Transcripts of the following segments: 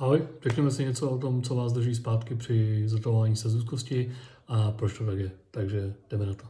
Ahoj, řekněme si něco o tom, co vás drží zpátky při zotavování se z úzkosti a proč to tak je. Takže jdeme na to.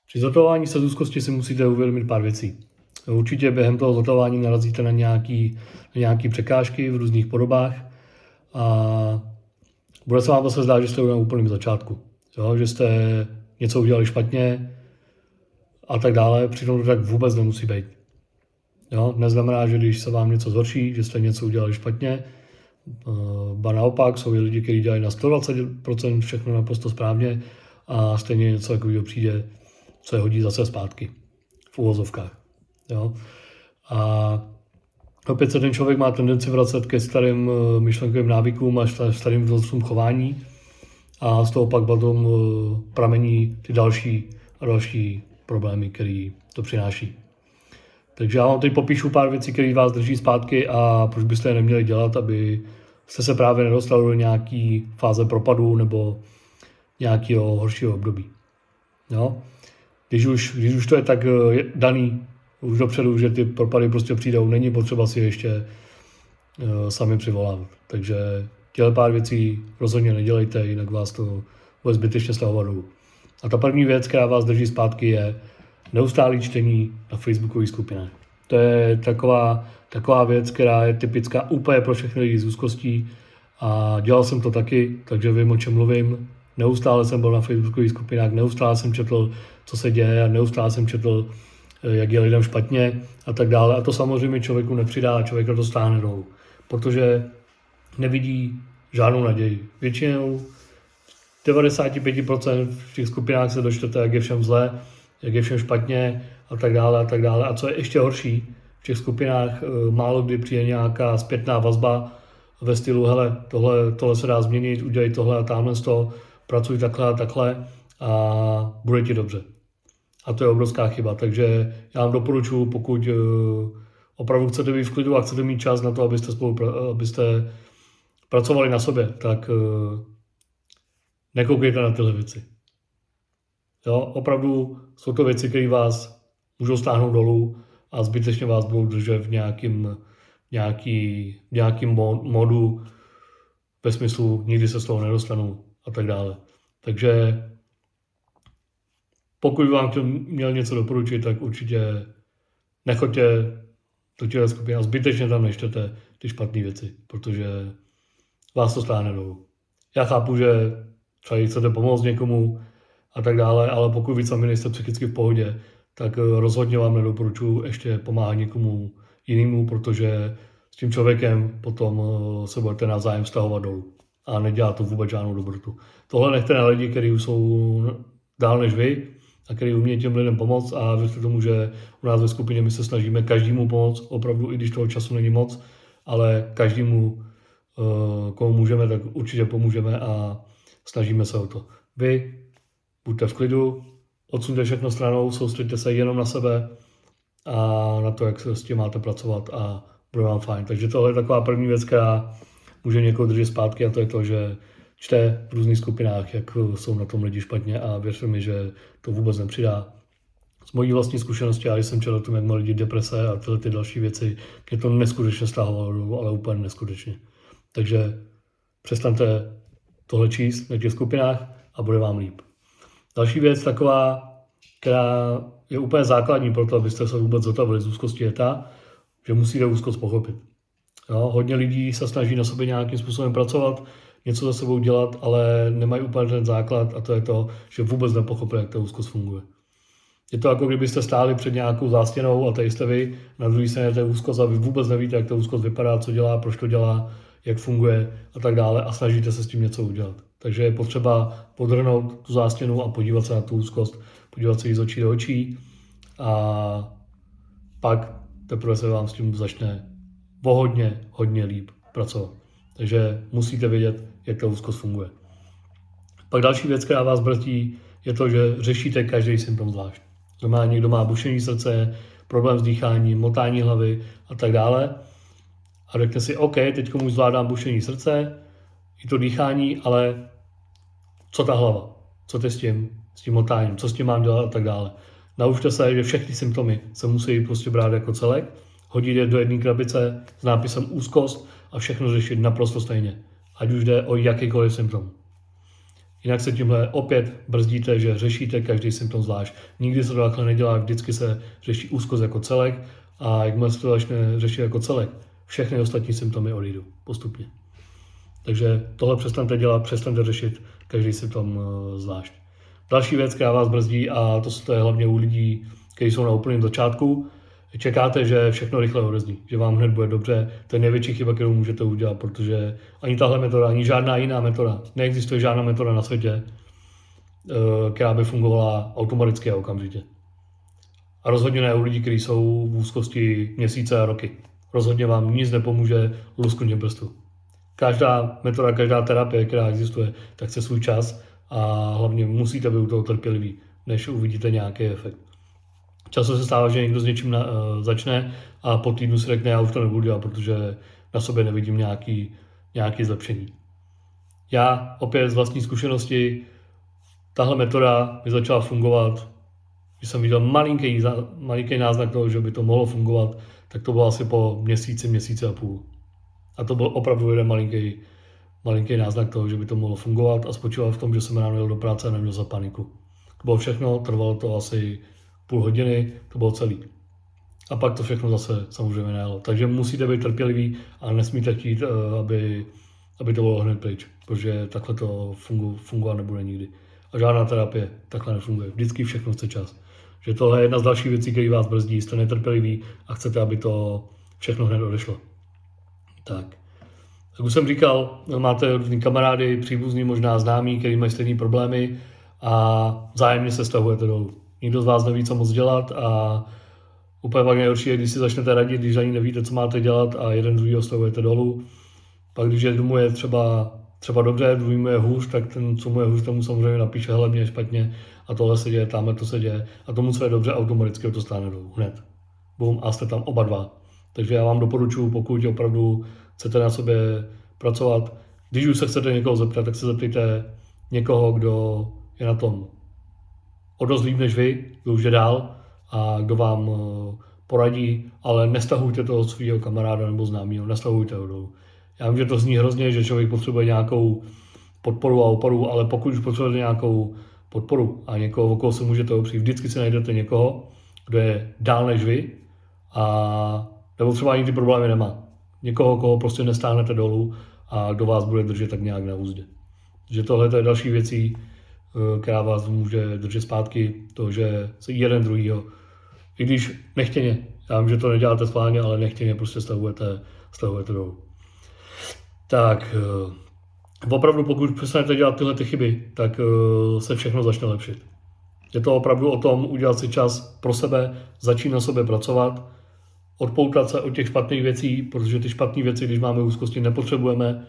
Při zotavování se z úzkosti si musíte uvědomit pár věcí. Určitě během toho zotavování narazíte na nějaký překážky v různých podobách a bude se vám zase zdát, že jste na úplném začátku. Jo? Že jste něco udělali špatně a tak dále, přitom to tak vůbec nemusí být. Jo? Neznamená, že když se vám něco zhorší, že jste něco udělali špatně, ba naopak, jsou i lidi, kteří dělají na 120% všechno naprosto správně a stejně něco takového přijde, co je hodí zase zpátky v uvozovkách. Jo? A opět se ten člověk má tendenci vracet ke starým myšlenkovým návykům a starým vzorcům chování a z toho pak potom pramení ty další problémy, které to přináší. Takže já vám teď popíšu pár věcí, které vás drží zpátky a proč byste je neměli dělat, aby jste se právě nedostali do nějaké fáze propadu nebo nějakého horšího období. Jo? Když už to je tak daný už dopředu, že ty propady prostě přijdou, není potřeba si ještě sami přivolávat. Takže těle pár věcí rozhodně nedělejte, jinak vás to bude zbytečně stahovat dolů. A ta první věc, která vás drží zpátky, je neustálé čtení na facebookových skupinách. To je taková věc, která je typická úplně pro všechny lidi s úzkostí a dělal jsem to taky, takže vím, o čem mluvím. Neustále jsem byl na facebookových skupinách, neustále jsem četl, co se děje a neustále jsem četl, jak je lidem špatně a tak dále. A to samozřejmě člověku nepřidá a člověka to stáhne dolů, protože nevidí žádnou naději. Většinou 95% v těch skupinách se dočtete, jak je všem zle, jak je všem špatně a tak dále a tak dále. A co je ještě horší, v těch skupinách málo kdy přijde nějaká zpětná vazba ve stylu, hele, tohle se dá změnit, udělej tohle a tamhle z toho, pracuj takhle a takhle a bude ti dobře. A to je obrovská chyba, takže já vám doporučuji, pokud opravdu chcete být v klidu a chcete mít čas na to, abyste pracovali na sobě, tak nekoukejte na tyhle věci. Jo, opravdu jsou to věci, které vás můžou stáhnout dolů a zbytečně vás budou držet v nějakým modu ve smyslu nikdy se z toho nedostanu a tak dále. Takže pokud vám měl něco doporučit, tak určitě nechoďte do těchto skupin a zbytečně tam nečtete ty špatné věci, protože vás to stáhne dolů. Já chápu, že třeba chcete pomoct někomu a tak dále, ale pokud vy sami nejste psychicky v pohodě, tak rozhodně vám nedoporučuji ještě pomáhat někomu jinému, protože s tím člověkem potom se budete navzájem stahovat dolů a nedělá to vůbec žádnou dobrotu. Tohle nechte na lidi, kteří jsou dál než vy a kteří umějí těm lidem pomoct a věřte tomu, že u nás ve skupině my se snažíme každému pomoct, opravdu i když toho času není moc, ale každému, komu můžeme, tak určitě pomůžeme a snažíme se o to. Vy buďte v klidu, odsuňte všechno stranou, soustřeďte se jenom na sebe a na to, jak se s tím máte pracovat a bude vám fajn. Takže tohle je taková první věc, která může někoho držet zpátky a to je to, že čte v různých skupinách, jak jsou na tom lidi špatně a věřte mi, že to vůbec nepřidá. Z mojí vlastní zkušenosti, já jsem četl o tom, jak mají lidi deprese a tyhle ty další věci, mě to neskutečně stáhovalo, ale úplně neskutečně. Takže přestaňte tohle číst na těch skupinách a bude vám líp. Další věc taková, která je úplně základní pro to, abyste se vůbec zotavili z úzkosti, je ta, že musíte úzkost pochopit. Jo, hodně lidí se snaží na sobě nějakým způsobem pracovat, něco za sebou dělat, ale nemají úplně ten základ a to je to, že vůbec nepochopili, jak ta úzkost funguje. Je to jako kdybyste stáli před nějakou zástěnou a tady jste vy, na druhé straně je úzkost a vy vůbec nevíte, jak ta úzkost vypadá, co dělá, proč to dělá, jak funguje a tak dále a snažíte se s tím něco udělat. Takže je potřeba podhrnout tu zástěnu a podívat se na tu úzkost, podívat se jí z očí do očí a pak teprve se vám s tím začne hodně líp pracovat. Takže musíte vědět, jak ta úzkost funguje. Pak další věc, která vás brzdí, je to, že řešíte každý symptom zvlášť. Znamená, někdo má bušení srdce, problém s dýcháním, motání hlavy a tak dále. A řekne si, OK, teď už zvládám bušení srdce, i to dýchání, ale co ta hlava? Co ty s tím motáním? Co s tím mám dělat a tak dále? Naučte se, že všechny symptomy se musí prostě brát jako celek, hodit je do jedné krabice s nápisem úzkost a všechno řešit naprosto stejně. Ať už jde o jakýkoliv symptom. Jinak se tímhle opět brzdíte, že řešíte každý symptom zvlášť. Nikdy se to takhle nedělá, vždycky se řeší úzkost jako celek a jakmile se to začne řešit jako celek, všechny ostatní symptomy odejdou postupně. Takže tohle přestaňte dělat, přestaňte řešit každý symptom zvlášť. Další věc, která vás brzdí, a to je hlavně u lidí, kteří jsou na úplném začátku, čekáte, že všechno rychle odezní, že vám hned bude dobře. To je největší chyba, kterou můžete udělat, protože ani tahle metoda, ani žádná jiná metoda, neexistuje žádná metoda na světě, která by fungovala automaticky a okamžitě. A rozhodně ne u lidí, kteří jsou v úzkosti měsíce a roky. Rozhodně vám nic nepomůže lusknutím prstu. Každá metoda, každá terapie, která existuje, tak chce svůj čas a hlavně musíte být u toho trpěliví, než uvidíte nějaký efekt. Často se stává, že někdo s něčím začne a po týdnu si řekne, já už to nebudu dělat, protože na sobě nevidím nějaký zlepšení. Já opět z vlastní zkušenosti, tahle metoda mi začala fungovat, když jsem viděl malinký náznak toho, že by to mohlo fungovat, tak to bylo asi po měsíci a půl. A to byl opravdu jeden malinký náznak toho, že by to mohlo fungovat a spočíval v tom, že jsem ráno jel do práce a neměl za paniku. To bylo všechno, trvalo to asi půl hodiny, to bylo celý. A pak to všechno zase samozřejmě nejelo. Takže musíte být trpěliví a nesmíte chtít, aby to bylo hned pryč, protože takhle to fungovat nebude nikdy. A žádná terapie takhle nefunguje. Vždycky všechno chce čas. Že tohle je jedna z dalších věcí, které vás brzdí, jste netrpěliví a chcete, aby to všechno hned odešlo. Tak. Jak už jsem říkal, máte různý kamarády, příbuzný, možná známí, kteří mají stejné problémy a vzájemně se stahujete dolů. Nikdo z vás neví, co moc dělat a úplně pak nejhorší je, když si začnete radit, když ani nevíte, co máte dělat a jeden druhýho stahujete dolů. Pak když jednomu je třeba dobře, druhýmu je hůř, tak ten, co mu je hůř, tomu samozřejmě napíše, hele, mě je špatně a tohle se děje, tamhle to se děje a tomu, co je dobře, automaticky to stáhne dolů hned. Bum, a jste tam oba dva. Takže já vám doporučuji, pokud opravdu chcete na sobě pracovat, když už se chcete někoho zeptat, tak se zeptejte někoho, kdo je na tom o dost líp než vy, kdo už je dál a kdo vám poradí, ale nestahujte toho svého kamaráda nebo známého, nestahujte ho dolů. Já vím, že to zní hrozně, že člověk potřebuje nějakou podporu a oporu, ale pokud už potřebujete nějakou podporu a někoho, okolo se můžete opřít, vždycky si najdete někoho, kdo je dál než vy a nebo třeba ani ty problémy nemá. Někoho, koho prostě nestáhnete dolů a kdo vás bude držet tak nějak na úzdě. Takže tohle je další věcí, která vás může držet zpátky, to, že se jeden druhýho, i když nechtěně, já vím, že to neděláte schválně, ale nechtěně prostě stahujete dolů. Tak, opravdu pokud přestanete dělat tyhle ty chyby, tak se všechno začne lepšit. Je to opravdu o tom udělat si čas pro sebe, začít na sobě pracovat, odpoutat se od těch špatných věcí, protože ty špatné věci, když máme úzkosti, nepotřebujeme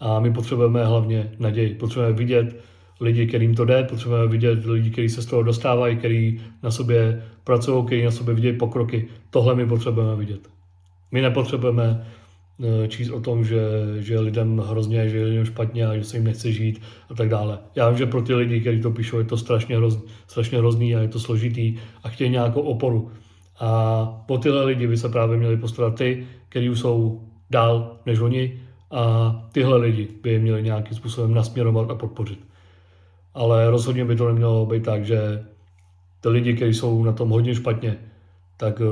a my potřebujeme hlavně naději. Potřebujeme vidět lidi, kterým to jde, potřebujeme vidět lidi, kteří se z toho dostávají, kteří na sobě pracují, kteří na sobě vidějí pokroky. Tohle my potřebujeme vidět. My nepotřebujeme číst o tom, že je lidem hrozně, že je lidem špatně a že se jim nechce žít a tak dále. Já vím, že pro ty lidi, kteří to píšou, je to strašně hrozný a je to složitý a chtějí nějakou oporu. A po tyhle lidi by se právě měli postarat ty, kteří už jsou dál než oni a tyhle lidi by je měli nějakým způsobem nasměrovat a podpořit. Ale rozhodně by to nemělo být tak, že ty lidi, kteří jsou na tom hodně špatně, tak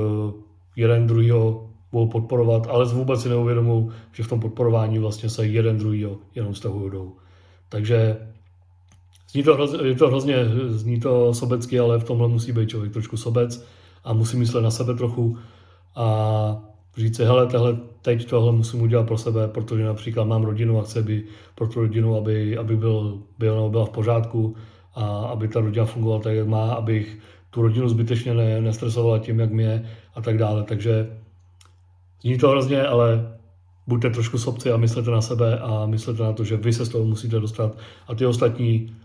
jeden druhýho budou podporovat, ale vůbec si neuvědomují, že v tom podporování vlastně se jeden druhýho jenom stahují dolů. Takže Zní to sobecky, ale v tomhle musí být člověk trošku sobec a musí myslet na sebe trochu a říct si, hele, teď tohle musím udělat pro sebe, protože například mám rodinu a chci, aby pro tu rodinu, aby byla v pořádku a aby ta rodina fungovala tak, jak má, abych tu rodinu zbytečně nestresovala tím, jak mi je a tak dále. Takže zní to hrozně, ale buďte trošku sobci a myslete na sebe a myslete na to, že vy se z toho musíte dostat a ty ostatní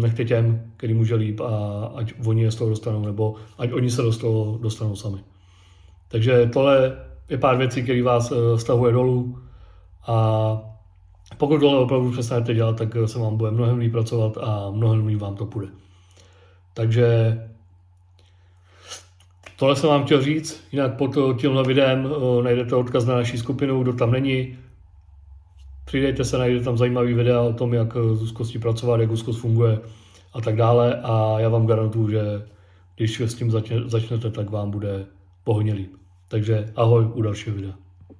nechte těm, který může líp a ať oni je z toho dostanou, nebo ať oni se z toho dostanou sami. Takže tohle je pár věcí, které vás stahuje dolů a pokud tohle opravdu přestanete dělat, tak se vám bude mnohem líp pracovat a mnohem líp vám to půjde. Takže tohle jsem vám chtěl říct, jinak pod tímhle videem najdete odkaz na naší skupinu, kdo tam není. Přidejte se, najdete tam zajímavý videa o tom, jak s úzkostí pracovat, jak úzkost funguje a tak dále a já vám garantuju, že když s tím začnete, tak vám bude pohodně líp. Takže ahoj u dalšího videa.